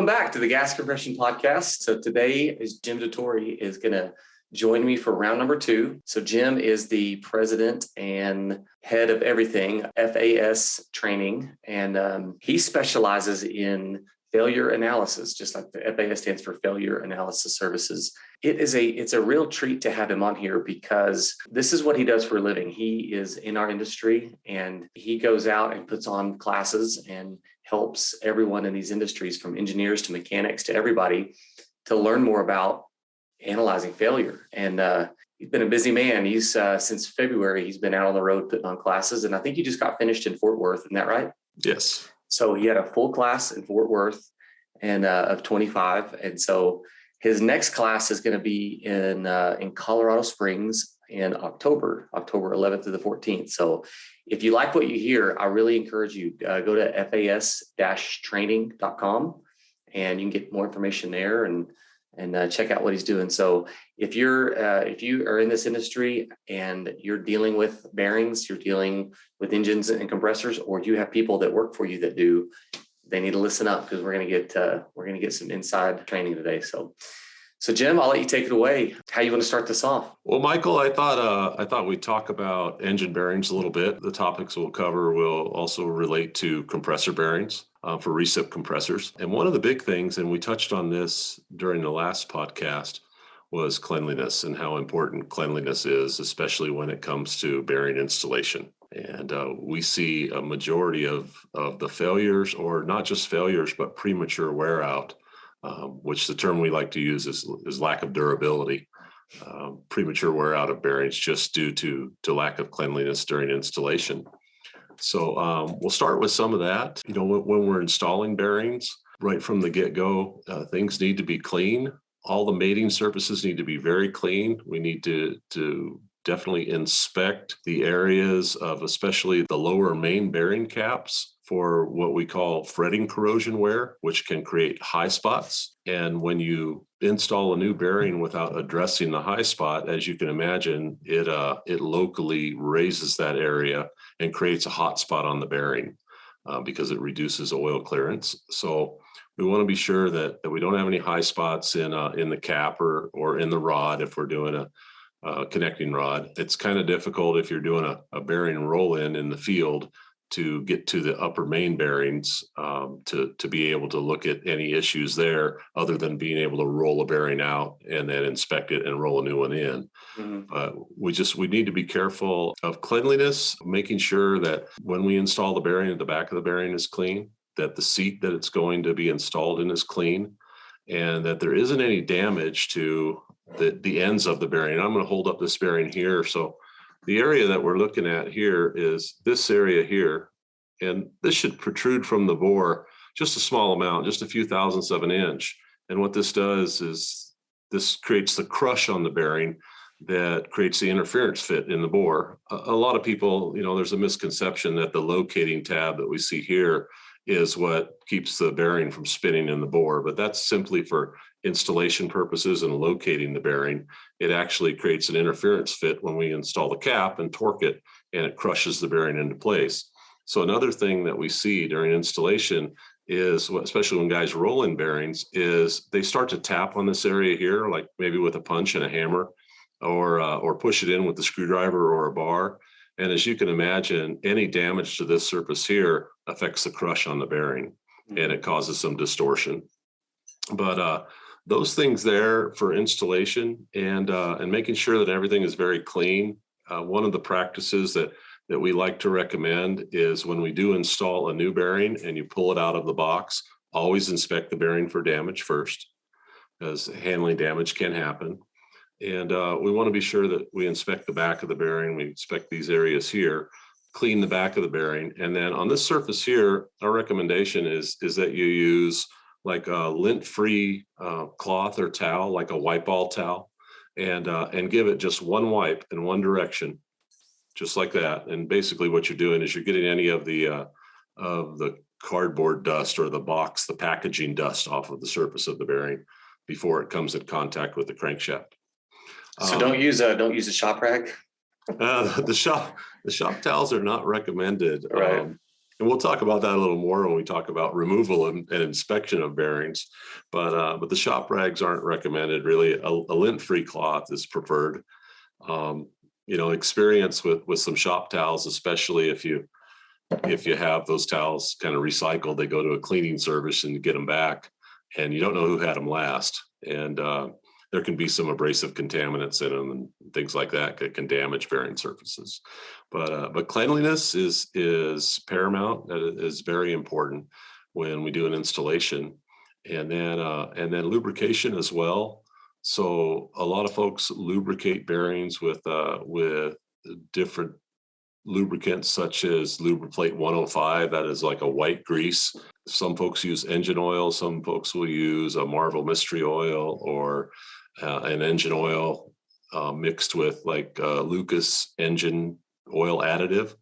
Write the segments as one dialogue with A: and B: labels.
A: Welcome back to the Gas Compression Podcast. So today is Jim Dettore is going to join me for round number 2. So Jim is the president and head of everything, FAS training, and he specializes in failure analysis, just like the FAS stands for Failure Analysis Services. It's a real treat to have him on here because this is what he does for a living. He is in our industry and he goes out and puts on classes and helps everyone in these industries, from engineers to mechanics to everybody, to learn more about analyzing failure. And he's been a busy man. He's since February, he's been out on the road putting on classes. And I think he just got finished in Fort Worth. Isn't that right?
B: Yes.
A: So he had a full class in Fort Worth and of 25. And so his next class is going to be in Colorado Springs in October 11th to the 14th. So if you like what you hear, I really encourage you, go to fas-training.com and you can get more information there and check out what he's doing. So if you are in this industry and you're dealing with bearings, you're dealing with engines and compressors, or you have people that work for you that do, they need to listen up because we're going to get some inside training today. So Jim, I'll let you take it away. How you want to start this off?
B: Well, Michael, I thought we'd talk about engine bearings a little bit. The topics we'll cover will also relate to compressor bearings for recip compressors. And one of the big things, and we touched on this during the last podcast, was cleanliness and how important cleanliness is, especially when it comes to bearing installation. And we see a majority of the failures, or not just failures, but premature wear out, which the term we like to use is lack of durability. Premature wear out of bearings just due to lack of cleanliness during installation. So we'll start with some of that. You know, when we're installing bearings, right from the get-go, things need to be clean. All the mating surfaces need to be very clean. We need to definitely inspect the areas of especially the lower main bearing caps for what we call fretting corrosion wear, which can create high spots. And when you install a new bearing without addressing the high spot, as you can imagine, it locally raises that area and creates a hot spot on the bearing because it reduces oil clearance. So we want to be sure that we don't have any high spots in the cap or in the rod if we're doing a connecting rod. It's kind of difficult if you're doing a bearing roll-in in the field to get to the upper main bearings to be able to look at any issues there other than being able to roll a bearing out and then inspect it and roll a new one in. Mm-hmm. We need to be careful of cleanliness, making sure that when we install the bearing, at the back of the bearing is clean, that the seat that it's going to be installed in is clean, and that there isn't any damage to the ends of the bearing. I'm going to hold up this bearing here. So the area that we're looking at here is this area here, and this should protrude from the bore just a small amount, just a few thousandths of an inch. And what this does is this creates the crush on the bearing that creates the interference fit in the bore. A lot of people, there's a misconception that the locating tab that we see here is what keeps the bearing from spinning in the bore, but that's simply for installation purposes and locating the bearing. It actually creates an interference fit when we install the cap and torque it, and it crushes the bearing into place. So another thing that we see during installation is, especially when guys roll in bearings, is they start to tap on this area here, like maybe with a punch and a hammer, or push it in with the screwdriver or a bar. And as you can imagine, any damage to this surface here affects the crush on the bearing, and it causes some distortion. But those things there for installation and making sure that everything is very clean. One of the practices that we like to recommend is when we do install a new bearing and you pull it out of the box, always inspect the bearing for damage first, because handling damage can happen. And we want to be sure that we inspect the back of the bearing. We inspect these areas here, clean the back of the bearing. And then on this surface here, our recommendation is that you use like a lint-free cloth or towel, like a wipe all towel, and give it just one wipe in one direction, just like that. And basically what you're doing is you're getting any of the cardboard dust or the packaging dust off of the surface of the bearing before it comes in contact with the crankshaft.
A: So don't use a shop rag.
B: The shop towels are not recommended.
A: Right.
B: And we'll talk about that a little more when we talk about removal and inspection of bearings. But the shop rags aren't recommended. Really, a lint-free cloth is preferred. Um, experience with some shop towels, especially if you have those towels kind of recycled, they go to a cleaning service and you get them back, and you don't know who had them last. And there can be some abrasive contaminants in them and things like that can damage bearing surfaces. But cleanliness is paramount. That is very important when we do an installation, and then lubrication as well. So a lot of folks lubricate bearings with different lubricants such as Lubriplate 105. That is like a white grease. Some folks use engine oil. Some folks will use a Marvel Mystery Oil or an engine oil mixed with like Lucas engine oil additive.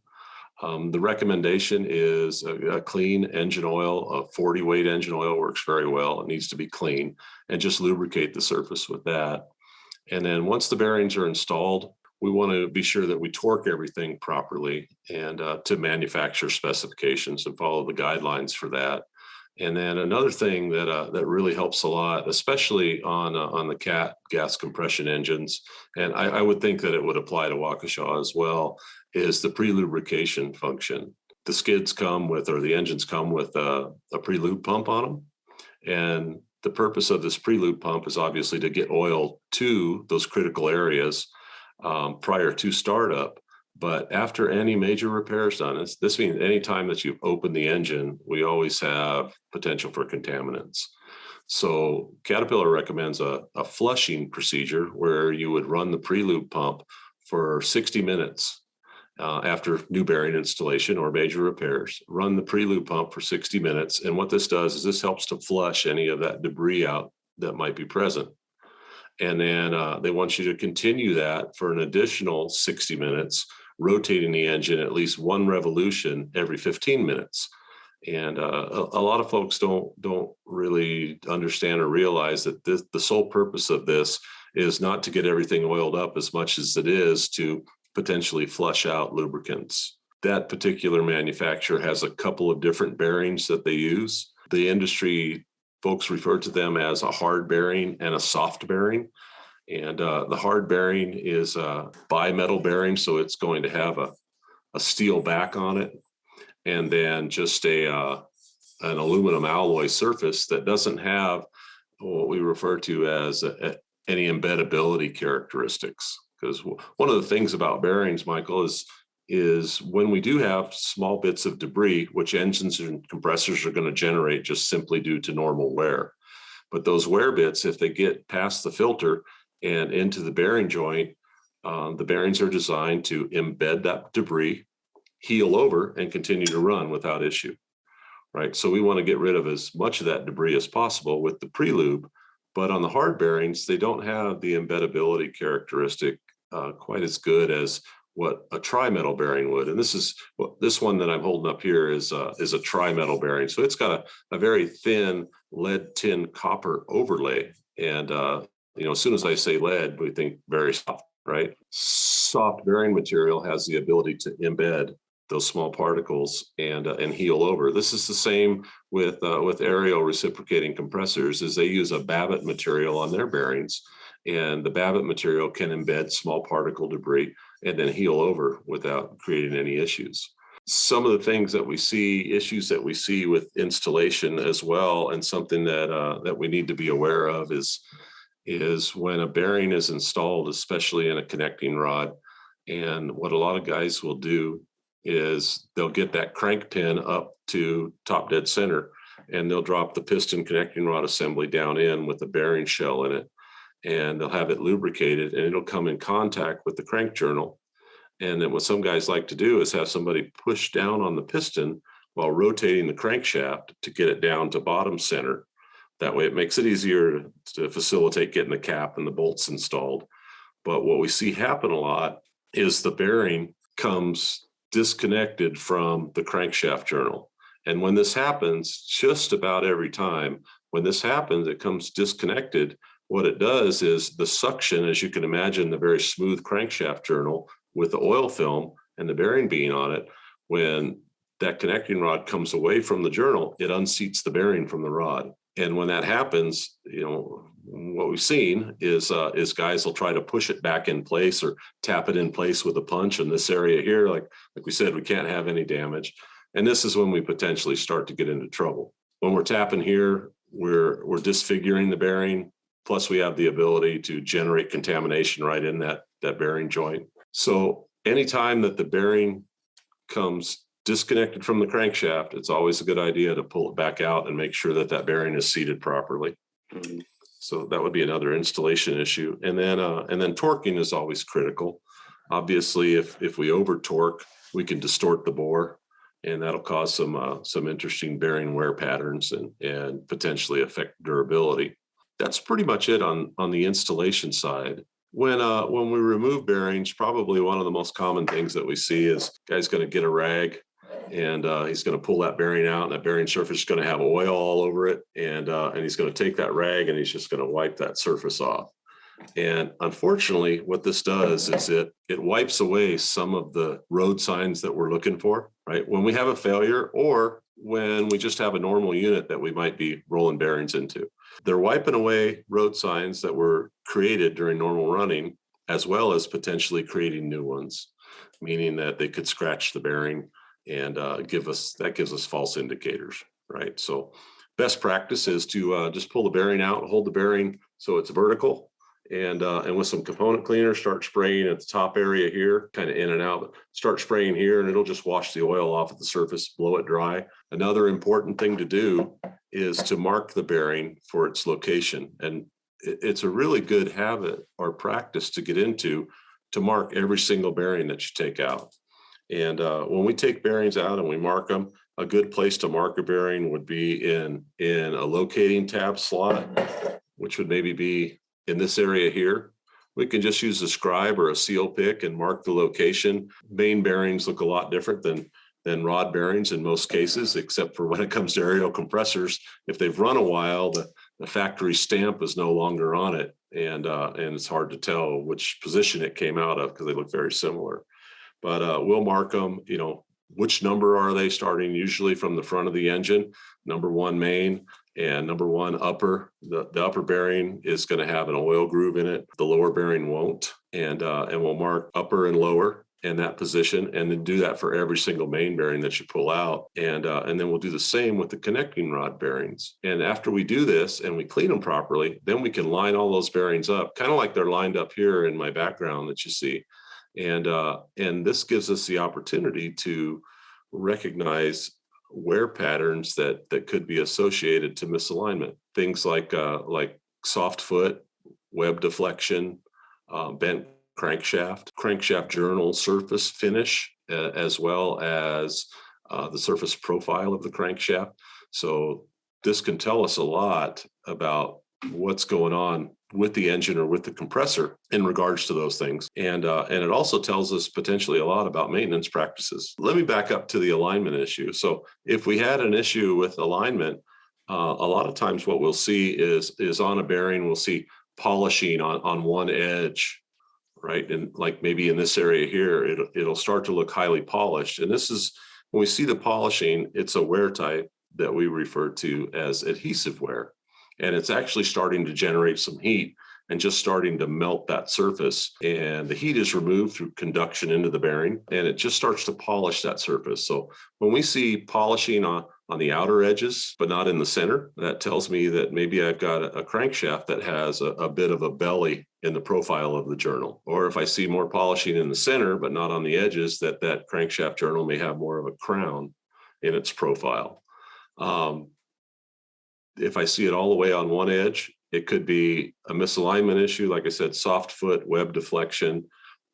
B: The recommendation is a clean engine oil. A 40 weight engine oil works very well. It needs to be clean, and just lubricate the surface with that. And then once the bearings are installed, we want to be sure that we torque everything properly and to manufacturer specifications and follow the guidelines for that. And then another thing that really helps a lot, especially on the CAT gas compression engines, and I would think that it would apply to Waukesha as well, is the pre-lubrication function. The skids come with, or the engines come with a pre-lube pump on them. And the purpose of this pre-lube pump is obviously to get oil to those critical areas prior to startup. But after any major repairs done, this means any time that you've opened the engine, we always have potential for contaminants. So Caterpillar recommends a flushing procedure where you would run the pre-lube pump for 60 minutes after new bearing installation or major repairs. Run the pre-lube pump for 60 minutes. And what this does is this helps to flush any of that debris out that might be present. And then they want you to continue that for an additional 60 minutes, rotating the engine at least one revolution every 15 minutes. And a lot of folks don't really understand or realize that the sole purpose of this is not to get everything oiled up as much as it is to potentially flush out lubricants. That particular manufacturer has a couple of different bearings that they use. The industry folks refer to them as a hard bearing and a soft bearing. And the hard bearing is a bimetal bearing, so it's going to have a steel back on it, and then just an aluminum alloy surface that doesn't have what we refer to as any embeddability characteristics. Because one of the things about bearings, Michael, is when we do have small bits of debris, which engines and compressors are going to generate just simply due to normal wear. But those wear bits, if they get past the filter and into the bearing joint, the bearings are designed to embed that debris, heal over, and continue to run without issue, right? So we want to get rid of as much of that debris as possible with the pre-lube. But on the hard bearings, they don't have the embeddability characteristic quite as good as what a tri-metal bearing would. And this one that I'm holding up here is a tri-metal bearing. So it's got a very thin lead tin copper overlay. And as soon as I say lead, we think very soft, right? Soft bearing material has the ability to embed those small particles and heal over. This is the same with aerial reciprocating compressors, is they use a Babbitt material on their bearings, and the Babbitt material can embed small particle debris and then heal over without creating any issues. Some of the things that we see, issues that we see with installation as well, and something that we need to be aware of is when a bearing is installed, especially in a connecting rod. And what a lot of guys will do is they'll get that crank pin up to top dead center, and they'll drop the piston connecting rod assembly down in with the bearing shell in it, and they'll have it lubricated, and it'll come in contact with the crank journal. And then what some guys like to do is have somebody push down on the piston while rotating the crankshaft to get it down to bottom center. That way it makes it easier to facilitate getting the cap and the bolts installed. But what we see happen a lot is the bearing comes disconnected from the crankshaft journal. And when this happens, just about every time, when this happens, it comes disconnected. What it does is the suction, as you can imagine, the very smooth crankshaft journal with the oil film and the bearing being on it, when that connecting rod comes away from the journal, it unseats the bearing from the rod. And when that happens, what we've seen is guys will try to push it back in place or tap it in place with a punch in this area here. Like we said, we can't have any damage. And this is when we potentially start to get into trouble. When we're tapping here, we're disfiguring the bearing. Plus, we have the ability to generate contamination right in that bearing joint. So anytime that the bearing comes disconnected from the crankshaft, it's always a good idea to pull it back out and make sure that bearing is seated properly. Mm-hmm. So that would be another installation issue. And then torquing is always critical. Obviously, if we over torque, we can distort the bore, and that'll cause some interesting bearing wear patterns and potentially affect durability. That's pretty much it on the installation side. When we remove bearings, probably one of the most common things that we see is guy's going to get a rag and he's going to pull that bearing out, and that bearing surface is going to have oil all over it, and he's going to take that rag and he's just going to wipe that surface off. And unfortunately, what this does is it wipes away some of the road signs that we're looking for, right? When we have a failure or when we just have a normal unit that we might be rolling bearings into. They're wiping away road signs that were created during normal running, as well as potentially creating new ones, meaning that they could scratch the bearing and gives us false indicators, right? So best practice is to just pull the bearing out, hold the bearing so it's vertical, and with some component cleaner, start spraying at the top area here, kind of in and out, but start spraying here and it'll just wash the oil off of the surface, blow it dry. Another important thing to do is to mark the bearing for its location. And it's a really good habit or practice to get into, to mark every single bearing that you take out. And when we take bearings out and we mark them, a good place to mark a bearing would be in a locating tab slot, which would maybe be in this area here. We can just use a scribe or a seal pick and mark the location. Main bearings look a lot different than rod bearings in most cases, except for when it comes to aerial compressors. If they've run a while, the factory stamp is no longer on it, and it's hard to tell which position it came out of because they look very similar. But we'll mark them, which number are they starting, usually from the front of the engine, number 1 main and number 1 upper. The upper bearing is going to have an oil groove in it. The lower bearing won't. And we'll mark upper and lower in that position, and then do that for every single main bearing that you pull out. And then we'll do the same with the connecting rod bearings. And after we do this and we clean them properly, then we can line all those bearings up, kind of like they're lined up here in my background that you see. And this gives us the opportunity to recognize wear patterns that could be associated to misalignment. Things like soft foot, web deflection, bent crankshaft journal surface finish, as well as the surface profile of the crankshaft. So this can tell us a lot about what's going on with the engine or with the compressor in regards to those things. And it also tells us potentially a lot about maintenance practices. Let me back up to the alignment issue. So if we had an issue with alignment, a lot of times what we'll see is on a bearing, we'll see polishing on one edge, right? And like maybe in this area here, it'll start to look highly polished. And this is, when we see the polishing, it's a wear type that we refer to as adhesive wear. And it's actually starting to generate some heat and just starting to melt that surface. And the heat is removed through conduction into the bearing, and it just starts to polish that surface. So when we see polishing on the outer edges, but not in the center, that tells me that maybe I've got a crankshaft that has a bit of a belly in the profile of the journal. Or if I see more polishing in the center, but not on the edges, that crankshaft journal may have more of a crown in its profile. If I see it all the way on one edge, it could be a misalignment issue, like I said, soft foot, web deflection,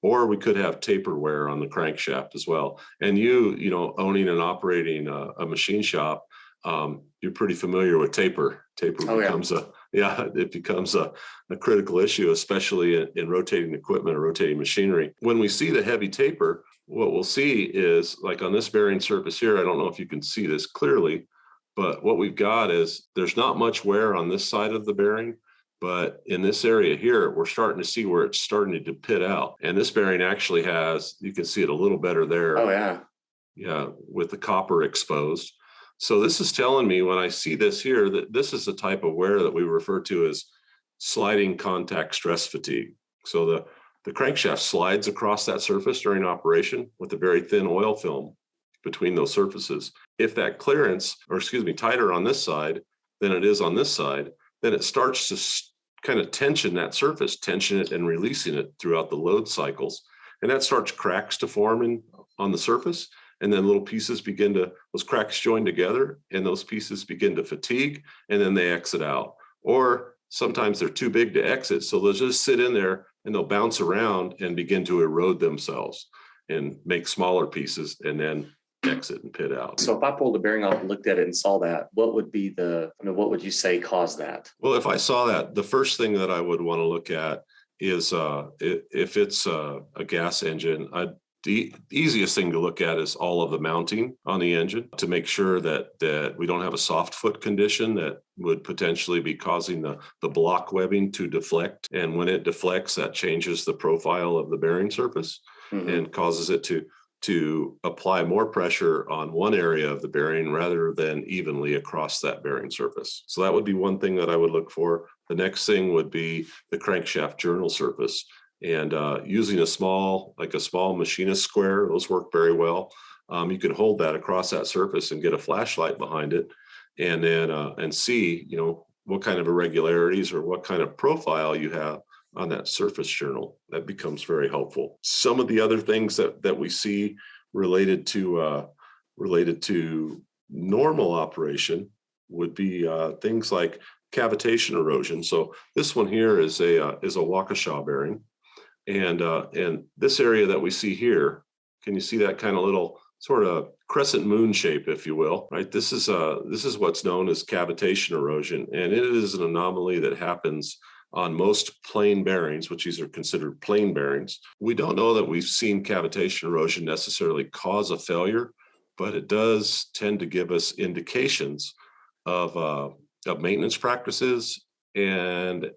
B: or we could have taper wear on the crankshaft as well. And owning and operating a machine shop, you're pretty familiar with taper. Taper becomes a critical issue, especially in rotating equipment or rotating machinery. When we see the heavy taper, what we'll see is, like on this bearing surface here, I don't know if you can see this clearly, but what we've got is there's not much wear on this side of the bearing, but in this area here, we're starting to see where it's starting to pit out. And this bearing actually has, you can see it a little better there.
A: Oh, yeah.
B: with the copper exposed. So this is telling me when I see this here that this is the type of wear that we refer to as sliding contact stress fatigue. So the crankshaft slides across that surface during operation with a very thin oil film between those surfaces. If that clearance, tighter on this side than it is on this side, then it starts to kind of tension that surface, tension it and releasing it throughout the load cycles. And that starts cracks to form on the surface. And then those cracks join together and those pieces begin to fatigue and then they exit out. Or sometimes they're too big to exit. So they'll just sit in there and they'll bounce around and begin to erode themselves and make smaller pieces and then exit and pit out.
A: So if I pulled the bearing off and looked at it and saw that, what would you say caused that?
B: Well, if I saw that, the first thing that I would want to look at is if it's a gas engine, the easiest thing to look at is all of the mounting on the engine to make sure that we don't have a soft foot condition that would potentially be causing the block webbing to deflect. And when it deflects, that changes the profile of the bearing surface and causes it to apply more pressure on one area of the bearing rather than evenly across that bearing surface. So that would be one thing that I would look for. The next thing would be the crankshaft journal surface. And using a small machinist square, those work very well. You can hold that across that surface and get a flashlight behind it, and then and see what kind of irregularities or what kind of profile you have on that surface journal. That becomes very helpful. Some of the other things that we see related to normal operation would be things like cavitation erosion. So this one here is a Waukesha bearing. And this area that we see here, can you see that kind of little sort of crescent moon shape, if you will, right? This is what's known as cavitation erosion. And it is an anomaly that happens on most plain bearings, which these are considered plain bearings. We don't know that we've seen cavitation erosion necessarily cause a failure, but it does tend to give us indications of maintenance practices and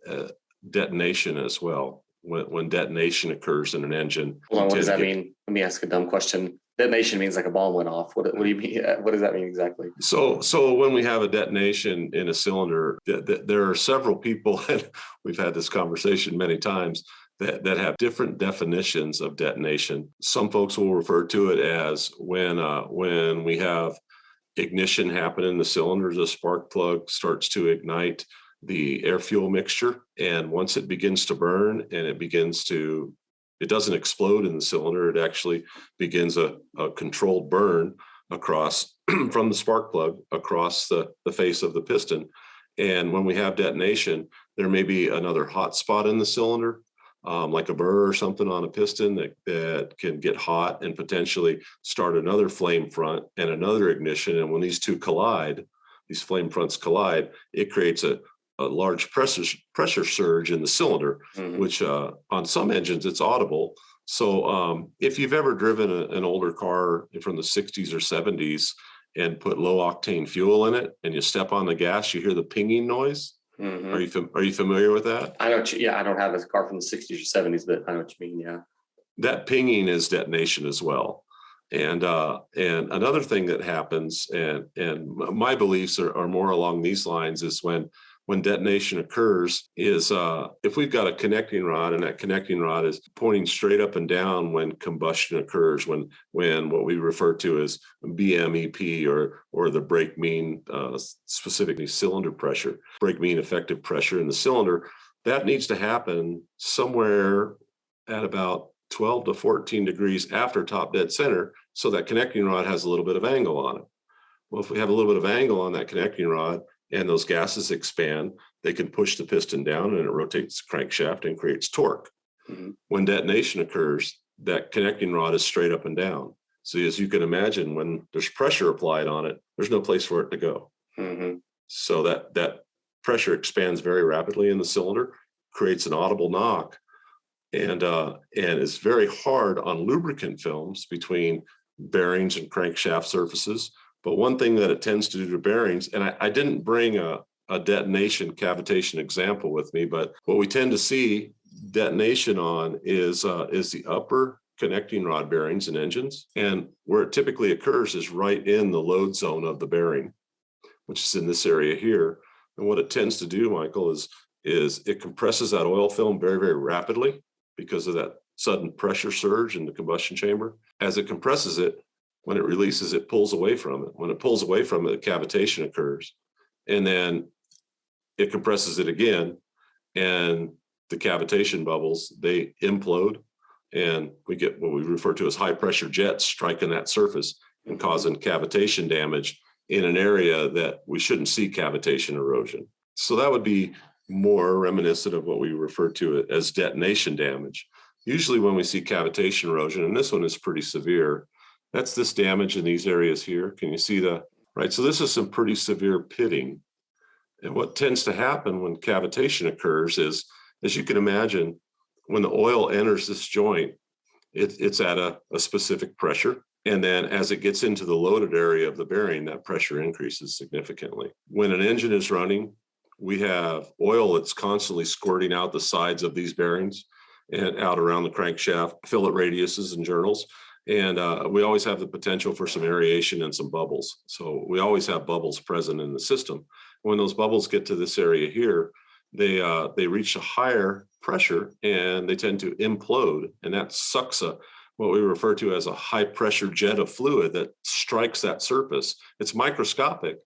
B: detonation as well. When detonation occurs in an engine.
A: Hold on, what does that mean? Let me ask a dumb question. Detonation means like a bomb went off. What do you mean? What does that mean exactly?
B: So when we have a detonation in a cylinder, there are several people, and we've had this conversation many times, that have different definitions of detonation. Some folks will refer to it as when we have ignition happen in the cylinder, the spark plug starts to ignite the air fuel mixture. And once it begins to burn and it doesn't explode in the cylinder, it actually begins a controlled burn across from the spark plug across the face of the piston. And when we have detonation, there may be another hot spot in the cylinder, like a burr or something on a piston that can get hot and potentially start another flame front and another ignition. And when these flame fronts collide, it creates a large pressure surge in the cylinder, which on some engines it's audible. So if you've ever driven an older car from the 60s or 70s and put low octane fuel in it and you step on the gas, you hear the pinging noise. Are you familiar with that?
A: I know. I don't have a car from the 60s or 70s, but I know what you mean. Yeah,
B: that pinging is detonation as well. And another thing that happens, and my beliefs are more along these lines, is when detonation occurs is if we've got a connecting rod and that connecting rod is pointing straight up and down when combustion occurs, when what we refer to as BMEP or the brake mean, specifically cylinder pressure, brake mean effective pressure in the cylinder, that needs to happen somewhere at about 12 to 14 degrees after top dead center, so that connecting rod has a little bit of angle on it. Well, if we have a little bit of angle on that connecting rod, and those gases expand, they can push the piston down and it rotates the crankshaft and creates torque. When detonation occurs, that connecting rod is straight up and down. So as you can imagine, when there's pressure applied on it, there's no place for it to go. So that pressure expands very rapidly in the cylinder, creates an audible knock, and it's very hard on lubricant films between bearings and crankshaft surfaces. But one thing that it tends to do to bearings, and I didn't bring a detonation cavitation example with me, but what we tend to see detonation on is the upper connecting rod bearings in engines. And where it typically occurs is right in the load zone of the bearing, which is in this area here. And what it tends to do, Michael, is it compresses that oil film very, very rapidly because of that sudden pressure surge in the combustion chamber. As it compresses it, when it releases, it pulls away from it. When it pulls away from it, cavitation occurs. And then it compresses it again, and the cavitation bubbles, they implode, and we get what we refer to as high pressure jets striking that surface and causing cavitation damage in an area that we shouldn't see cavitation erosion. So that would be more reminiscent of what we refer to as detonation damage. Usually when we see cavitation erosion, and this one is pretty severe, that's this damage in these areas here. Can you see right? So this is some pretty severe pitting. And what tends to happen when cavitation occurs is, as you can imagine, when the oil enters this joint, it's at a specific pressure. And then as it gets into the loaded area of the bearing, that pressure increases significantly. When an engine is running, we have oil that's constantly squirting out the sides of these bearings and out around the crankshaft, fillet radiuses and journals. And we always have the potential for some aeration and some bubbles. So we always have bubbles present in the system. When those bubbles get to this area here, they reach a higher pressure and they tend to implode. And that sucks what we refer to as a high pressure jet of fluid that strikes that surface. It's microscopic,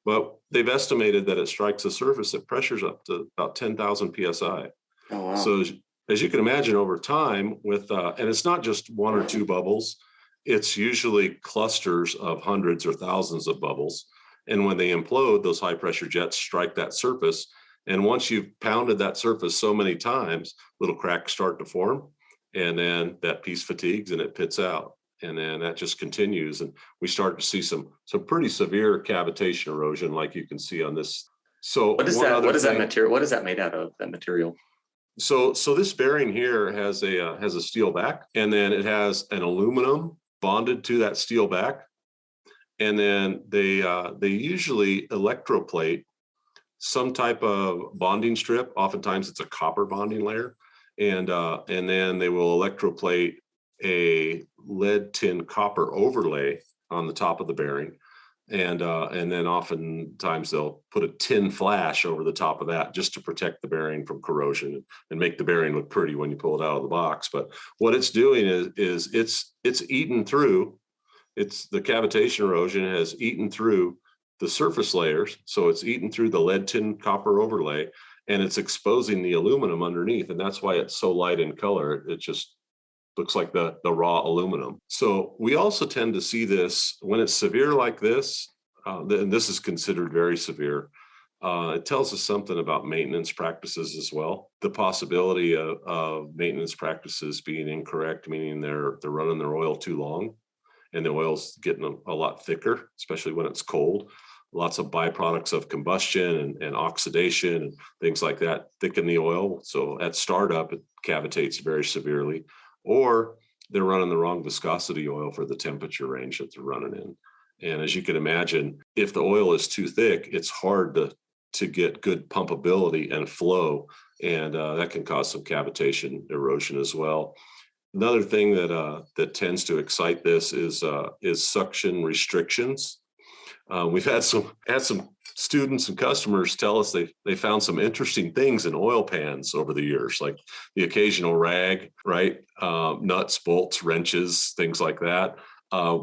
B: but they've estimated that it strikes the surface at pressures up to about 10,000 PSI.
A: Oh, wow.
B: So as you can imagine, over time with, and it's not just one or two bubbles, it's usually clusters of hundreds or thousands of bubbles. And when they implode, those high pressure jets strike that surface. And once you've pounded that surface so many times, little cracks start to form. And then that piece fatigues and it pits out. And then that just continues. And we start to see some pretty severe cavitation erosion, like you can see on this. So
A: what is that material? What is that made out of, that material?
B: So this bearing here has a steel back, and then it has an aluminum bonded to that steel back. And then they usually electroplate some type of bonding strip. Oftentimes it's a copper bonding layer. And then they will electroplate a lead tin copper overlay on the top of the bearing. And then oftentimes they'll put a tin flash over the top of that just to protect the bearing from corrosion and make the bearing look pretty when you pull it out of the box. But what it's doing is it's eaten through. It's the cavitation erosion has eaten through the surface layers. So it's eaten through the lead tin copper overlay, and it's exposing the aluminum underneath. And that's why it's so light in color. It just looks like the raw aluminum. So we also tend to see this when it's severe like this, and this is considered very severe. It tells us something about maintenance practices as well. The possibility of maintenance practices being incorrect, meaning they're running their oil too long and the oil's getting a lot thicker, especially when it's cold. Lots of byproducts of combustion and oxidation and things like that thicken the oil. So at startup, it cavitates very severely. Or they're running the wrong viscosity oil for the temperature range that they're running in. And as you can imagine, if the oil is too thick, it's hard to get good pumpability and flow. And that can cause some cavitation erosion as well. Another thing that tends to excite this is suction restrictions. We've had some students and customers tell us they found some interesting things in oil pans over the years, like the occasional rag, right? Nuts, bolts, wrenches, things like that. A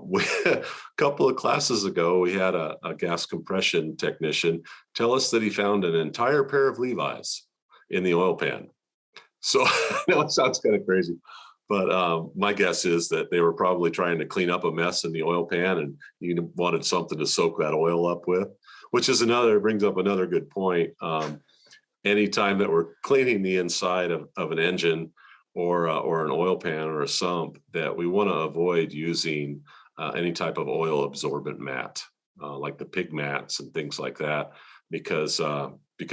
B: couple of classes ago, we had a gas compression technician tell us that he found an entire pair of Levi's in the oil pan. So I know it sounds kind of crazy, but my guess is that they were probably trying to clean up a mess in the oil pan, and you wanted something to soak that oil up with, which is brings up another good point. Anytime that we're cleaning the inside of an engine or an oil pan or a sump, that we want to avoid using any type of oil absorbent mat, like the pig mats and things like that, because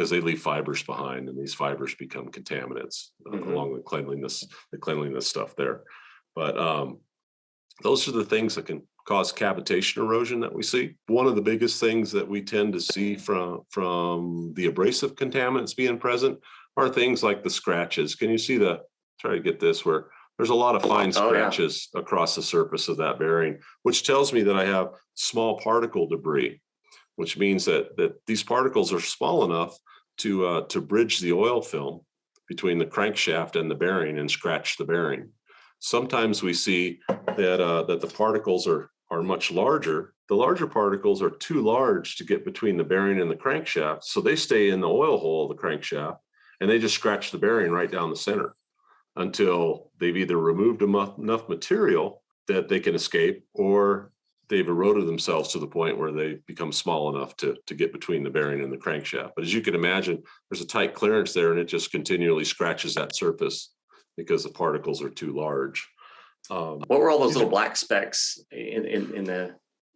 B: they leave fibers behind, and these fibers become contaminants along with the cleanliness stuff there. But those are the things that can cause cavitation erosion that we see. One of the biggest things that we tend to see from the abrasive contaminants being present are things like the scratches. Can you see try to get this, where there's a lot of fine
A: Oh, yeah.
B: scratches across the surface of that bearing, which tells me that I have small particle debris, which means that these particles are small enough to bridge the oil film between the crankshaft and the bearing and scratch the bearing. Sometimes we see that the particles are much larger. The larger particles are too large to get between the bearing and the crankshaft, so they stay in the oil hole of the crankshaft, and they just scratch the bearing right down the center until they've either removed enough material that they can escape, or they've eroded themselves to the point where they become small enough to get between the bearing and the crankshaft. But as you can imagine, there's a tight clearance there, and it just continually scratches that surface because the particles are too large.
A: What were all those little black specks in the?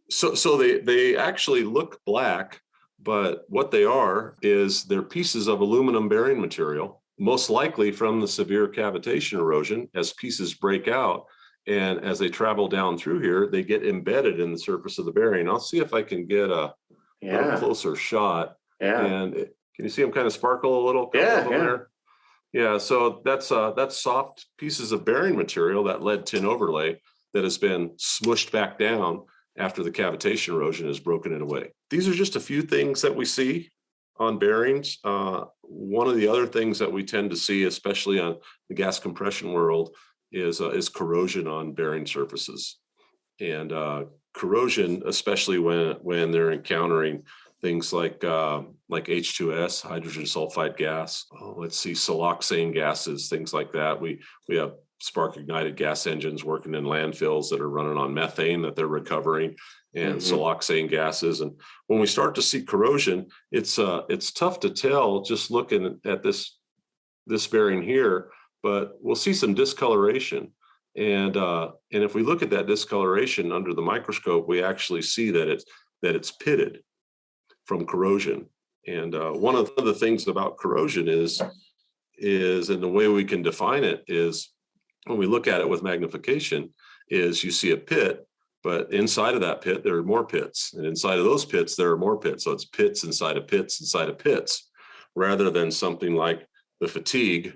B: So they actually look black, but what they are is they're pieces of aluminum bearing material, most likely from the severe cavitation erosion. As pieces break out and as they travel down through here, they get embedded in the surface of the bearing. I'll see if I can get a little closer shot.
A: Yeah.
B: And can you see them kind of sparkle a little?
A: Yeah.
B: There? Yeah. So that's soft pieces of bearing material, that lead tin overlay that has been smushed back down after the cavitation erosion has broken it away. These are just a few things that we see on bearings. One of the other things that we tend to see, especially on the gas compression world, is corrosion on bearing surfaces. And corrosion, especially when they're encountering things like H2S, hydrogen sulfide gas. Let's see, siloxane gases, things like that. We have spark ignited gas engines working in landfills that are running on methane that they're recovering, and siloxane gases. And when we start to see corrosion, it's tough to tell just looking at this bearing here, but we'll see some discoloration. And if we look at that discoloration under the microscope, we actually see that it's pitted from corrosion. And one of the things about corrosion is, and the way we can define it is, when we look at it with magnification, is you see a pit, but inside of that pit, there are more pits. And inside of those pits, there are more pits. So it's pits inside of pits inside of pits, rather than something like the fatigue,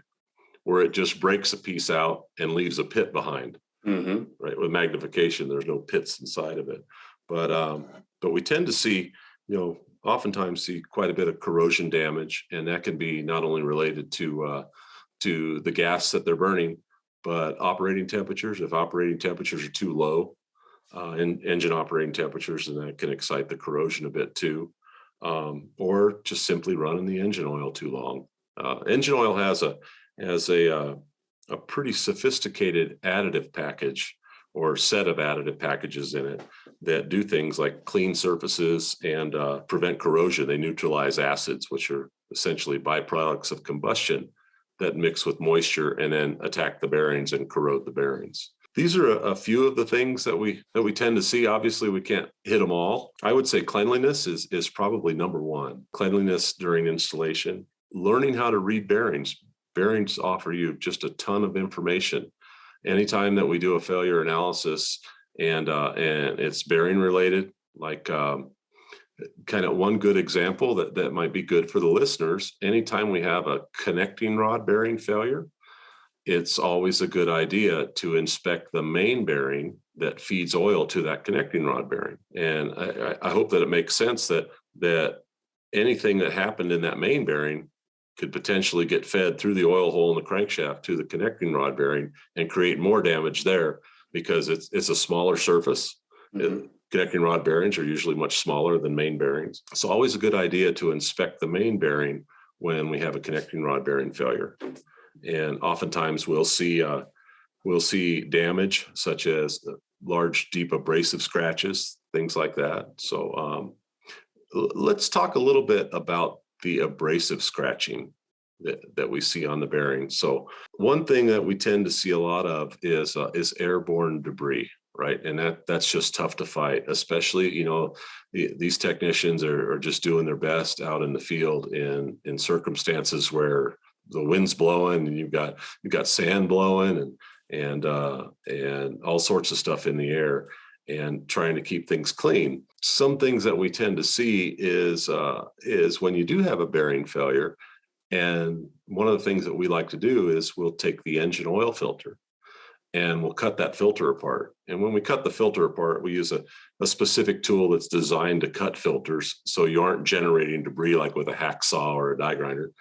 B: where it just breaks a piece out and leaves a pit behind. Right? With magnification, there's no pits inside of it. But we tend to see, oftentimes see quite a bit of corrosion damage, and that can be not only related to the gas that they're burning, but operating temperatures. If operating temperatures are too low, engine operating temperatures, then that can excite the corrosion a bit too, or just simply running the engine oil too long. Engine oil has a pretty sophisticated additive package, or set of additive packages in it, that do things like clean surfaces and prevent corrosion. They neutralize acids, which are essentially byproducts of combustion, that mix with moisture and then attack the bearings and corrode the bearings. These are a few of the things that we tend to see. Obviously, we can't hit them all. I would say cleanliness is probably number one. Cleanliness during installation. Learning how to read bearings. Bearings offer you just a ton of information. Anytime that we do a failure analysis and it's bearing related, like kind of one good example that might be good for the listeners, anytime we have a connecting rod bearing failure, it's always a good idea to inspect the main bearing that feeds oil to that connecting rod bearing. And I hope that it makes sense that anything that happened in that main bearing could potentially get fed through the oil hole in the crankshaft to the connecting rod bearing and create more damage there, because it's a smaller surface. Connecting rod bearings are usually much smaller than main bearings. It's always a good idea to inspect the main bearing when we have a connecting rod bearing failure. And oftentimes we'll see damage, such as large, deep abrasive scratches, things like that. So let's talk a little bit about the abrasive scratching that we see on the bearing. So one thing that we tend to see a lot of is airborne debris, right? And that's just tough to fight, especially, these technicians are just doing their best out in the field in circumstances where the wind's blowing and you've got sand blowing and all sorts of stuff in the air, and trying to keep things clean. Some things that we tend to see is when you do have a bearing failure. And one of the things that we like to do is we'll take the engine oil filter and we'll cut that filter apart. And when we cut the filter apart, we use a specific tool that's designed to cut filters so you aren't generating debris like with a hacksaw or a die grinder.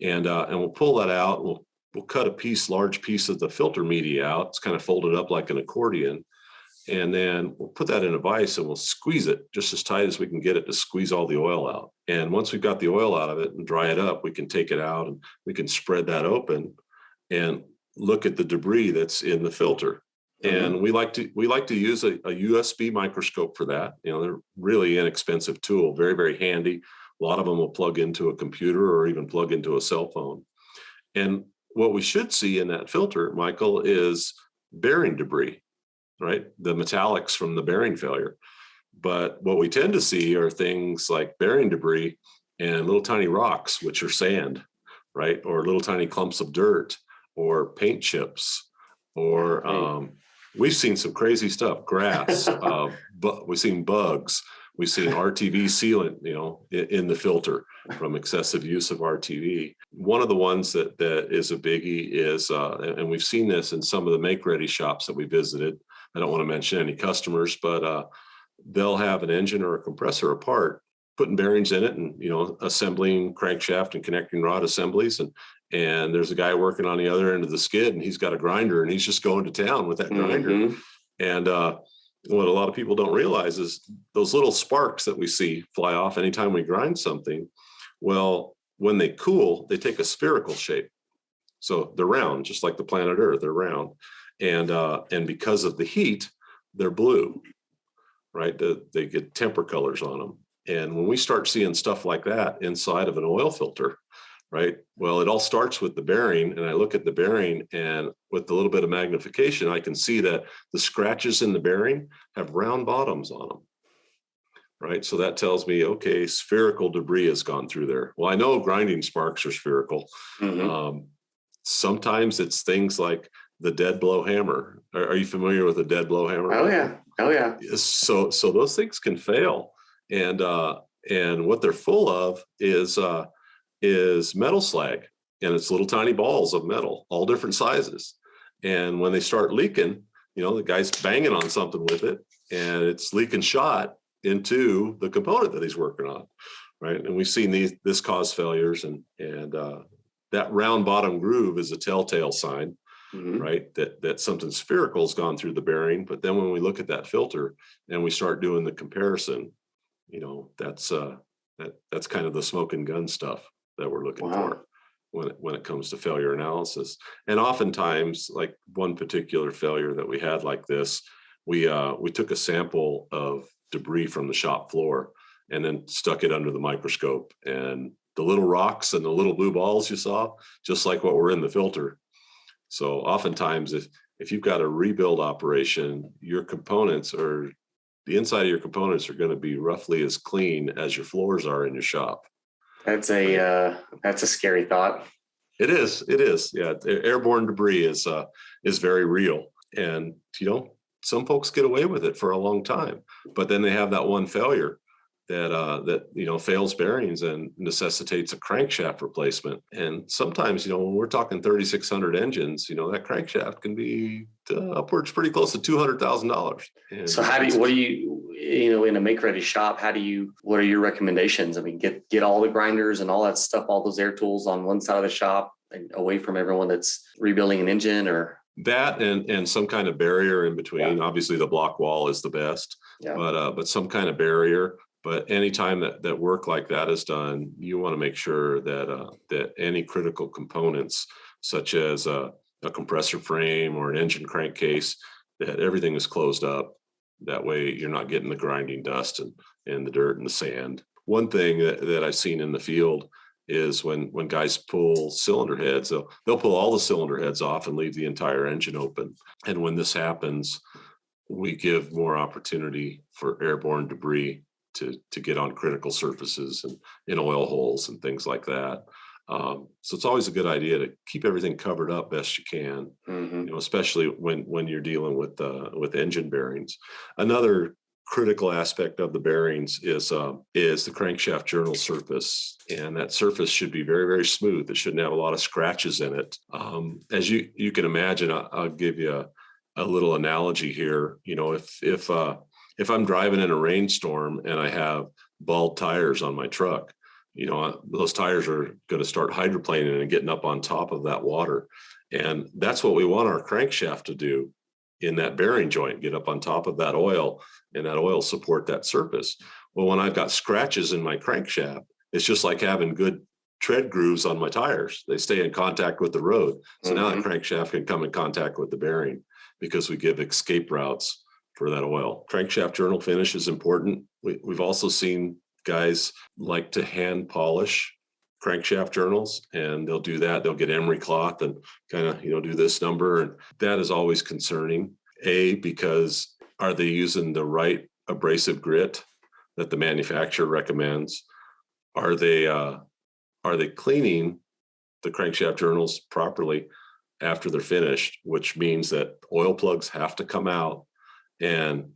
B: And we'll pull that out. We'll cut a large piece of the filter media out. It's kind of folded up like an accordion. And then we'll put that in a vise and we'll squeeze it just as tight as we can get it to squeeze all the oil out. And once we've got the oil out of it and dry it up, we can take it out and we can spread that open and look at the debris that's in the filter. And we like to use a USB microscope for that. They're really inexpensive tool, very, very handy. A lot of them will plug into a computer or even plug into a cell phone. And what we should see in that filter, Michael, is bearing debris, right? The metallics from the bearing failure. But what we tend to see are things like bearing debris and little tiny rocks, which are sand, right? Or little tiny clumps of dirt or paint chips, or we've seen some crazy stuff, grass, but we've seen bugs. We've seen RTV sealant, in the filter from excessive use of RTV. One of the ones that is a biggie is, and we've seen this in some of the make-ready shops that we visited. I don't want to mention any customers, but they'll have an engine or a compressor apart, putting bearings in it, and assembling crankshaft and connecting rod assemblies, and there's a guy working on the other end of the skid, and he's got a grinder, and he's just going to town with that grinder. And what a lot of people don't realize is those little sparks that we see fly off anytime we grind something. Well, when they cool, they take a spherical shape. So they're round, just like the planet Earth, they're round. And because of the heat, they're blue, right? They get temper colors on them. And when we start seeing stuff like that inside of an oil filter, right? Well, it all starts with the bearing, and I look at the bearing, and with a little bit of magnification, I can see that the scratches in the bearing have round bottoms on them, right? So that tells me, okay, spherical debris has gone through there. Well, I know grinding sparks are spherical. Sometimes it's things like the dead blow hammer. Are you familiar with a dead blow hammer?
A: Oh yeah.
B: So those things can fail, and what they're full of is metal slag, and it's little tiny balls of metal, all different sizes. And when they start leaking, the guy's banging on something with it, and it's leaking shot into the component that he's working on, right? And we've seen this cause failures, and that round bottom groove is a telltale sign, right? That something spherical has gone through the bearing. But then when we look at that filter and we start doing the comparison, that's kind of the smoke and gun stuff that we're looking for when it comes to failure analysis. And oftentimes, like one particular failure that we had like this, we took a sample of debris from the shop floor and then stuck it under the microscope, and the little rocks and the little blue balls you saw, just like what were in the filter. So oftentimes, if you've got a rebuild operation, your components, or the inside of your components, are going to be roughly as clean as your floors are in your shop.
A: That's a scary thought.
B: It is. Yeah. Airborne debris is very real. And, some folks get away with it for a long time, but then they have that one failure that fails bearings and necessitates a crankshaft replacement. And sometimes, when we're talking 3,600 engines, that crankshaft can be upwards pretty close to $200,000.
A: So in a make-ready shop, what are your recommendations? I mean, get all the grinders and all that stuff, all those air tools on one side of the shop and away from everyone that's rebuilding an engine, or
B: that and some kind of barrier in between. Yeah. Obviously the block wall is the best, but some kind of barrier. But anytime that work like that is done, you want to make sure that any critical components, such as a compressor frame or an engine crankcase, that everything is closed up. That way you're not getting the grinding dust and the dirt and the sand. One thing that I've seen in the field is when guys pull cylinder heads, they'll pull all the cylinder heads off and leave the entire engine open. And when this happens, we give more opportunity for airborne debris to get on critical surfaces and in oil holes and things like that. So it's always a good idea to keep everything covered up best you can, especially when you're dealing with engine bearings. Another critical aspect of the bearings is the crankshaft journal surface, and that surface should be very, very smooth. It shouldn't have a lot of scratches in it. As you can imagine, I'll give you a little analogy here. If I'm driving in a rainstorm and I have bald tires on my truck, those tires are going to start hydroplaning and getting up on top of that water. And that's what we want our crankshaft to do in that bearing joint, get up on top of that oil, and that oil support that surface. Well, when I've got scratches in my crankshaft, it's just like having good tread grooves on my tires. They stay in contact with the road. So now the crankshaft can come in contact with the bearing because we give escape routes for that oil. Crankshaft journal finish is important. We've also seen guys like to hand polish crankshaft journals, and they'll do that. They'll get emery cloth and kind of, do this number. And that is always concerning. Because are they using the right abrasive grit that the manufacturer recommends? Are they cleaning the crankshaft journals properly after they're finished, which means that oil plugs have to come out, and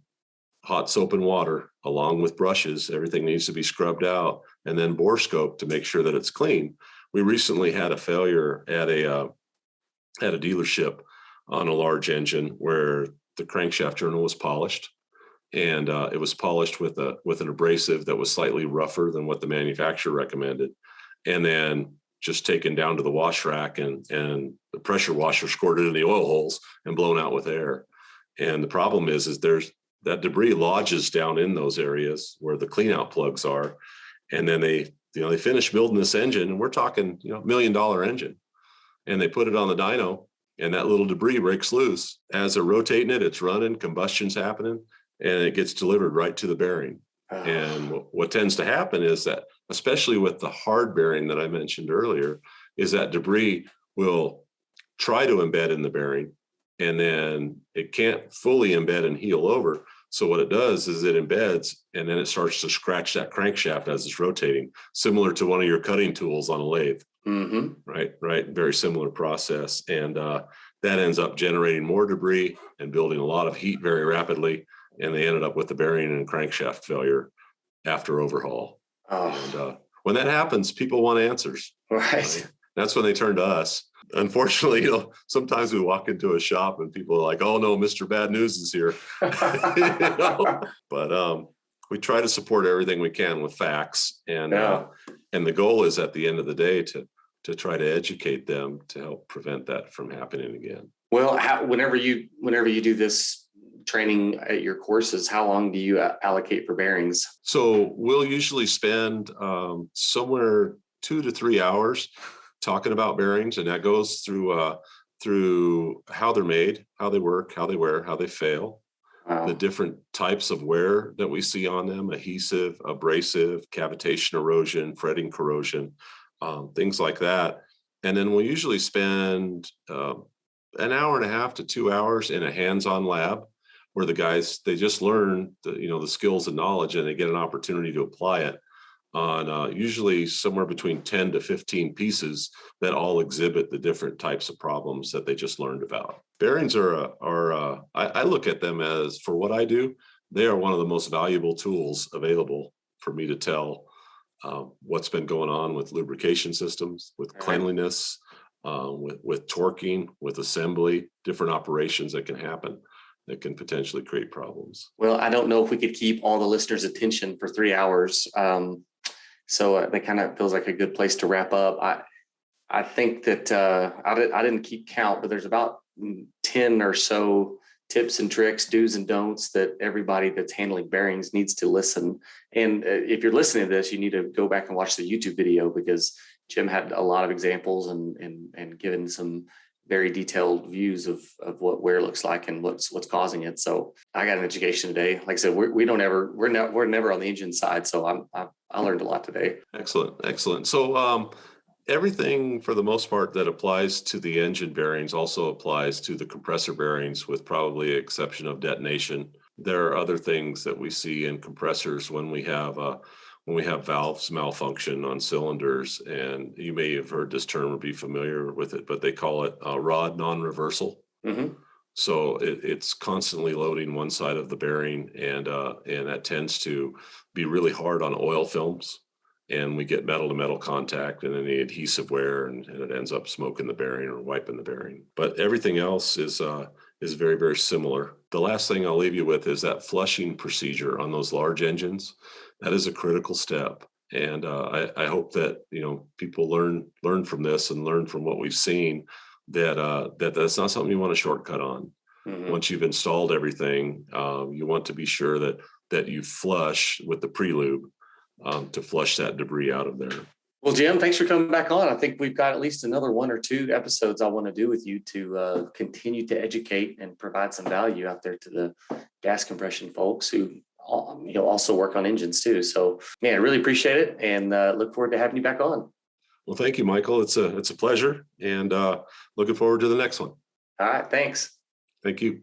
B: hot soap and water along with brushes, everything needs to be scrubbed out, and then bore scope to make sure that it's clean. We recently had a failure at a dealership on a large engine where the crankshaft journal was polished, and it was polished with an abrasive that was slightly rougher than what the manufacturer recommended, and then just taken down to the wash rack, and the pressure washer squirted in the oil holes and blown out with air. And the problem is there's that debris lodges down in those areas where the clean out plugs are, and then they finish building this engine, and we're talking $1 million engine, and they put it on the dyno, and that little debris breaks loose. As they're rotating it, it's running, combustion's happening, and it gets delivered right to the bearing. And what tends to happen is that, especially with the hard bearing that I mentioned earlier, is that debris will try to embed in the bearing, and then it can't fully embed and heal over. So what it does is it embeds, and then it starts to scratch that crankshaft as it's rotating, similar to one of your cutting tools on a lathe. Right. Very similar process. And that ends up generating more debris and building a lot of heat very rapidly. And they ended up with the bearing and crankshaft failure after overhaul. And when that happens, people want answers.
A: Right.
B: That's when they turn to us. Unfortunately, sometimes we walk into a shop and people are like, "Oh no, Mr. Bad News is here." But we try to support everything we can with facts, and the goal is at the end of the day to try to educate them to help prevent that from happening again.
A: Well, whenever you do this training at your courses, how long do you allocate for bearings?
B: So we'll usually spend somewhere 2 to 3 hours talking about bearings, and that goes through how they're made, how they work, how they wear, how they fail, the different types of wear that we see on them: adhesive, abrasive, cavitation erosion, fretting corrosion, things like that. And then we'll usually spend an hour and a half to 2 hours in a hands-on lab where the guys, they just learn the skills and knowledge, and they get an opportunity to apply it on usually somewhere between 10 to 15 pieces that all exhibit the different types of problems that they just learned about. Bearings I look at them as, for what I do, they are one of the most valuable tools available for me to tell what's been going on with lubrication systems, with cleanliness, with torquing, with assembly, different operations that can happen that can potentially create problems.
A: Well, I don't know if we could keep all the listeners' attention for 3 hours. So that kind of feels like a good place to wrap up. I think that I didn't keep count, but there's about 10 or so tips and tricks, do's and don'ts that everybody that's handling bearings needs to listen. And if you're listening to this, you need to go back and watch the YouTube video, because Jim had a lot of examples and given some very detailed views of what wear looks like and what's causing it. So I got an education today. Like I said, we're never on the engine side. So I learned a lot today.
B: Excellent. So everything for the most part that applies to the engine bearings also applies to the compressor bearings, with probably the exception of detonation. There are other things that we see in compressors when we have valves malfunction on cylinders, and you may have heard this term or be familiar with it, but they call it rod non-reversal. Mm-hmm. So it's constantly loading one side of the bearing, and that tends to be really hard on oil films. And we get metal to metal contact, and then the adhesive wear, and it ends up smoking the bearing or wiping the bearing. But everything else is is very, very similar. The last thing I'll leave you with is that flushing procedure on those large engines. That is a critical step. And I hope that people learn from this and learn from what we've seen that that's not something you want to shortcut on.
A: Mhm.
B: Once you've installed everything, you want to be sure that you flush with the pre-lube to flush that debris out of there.
A: Well, Jim, thanks for coming back on. I think we've got at least another 1 or 2 episodes I want to do with you to continue to educate and provide some value out there to the gas compression folks who also work on engines too. So, man, I really appreciate it, and look forward to having you back on.
B: Well, thank you, Michael. It's a pleasure, and looking forward to the next one.
A: All right, thanks.
B: Thank you.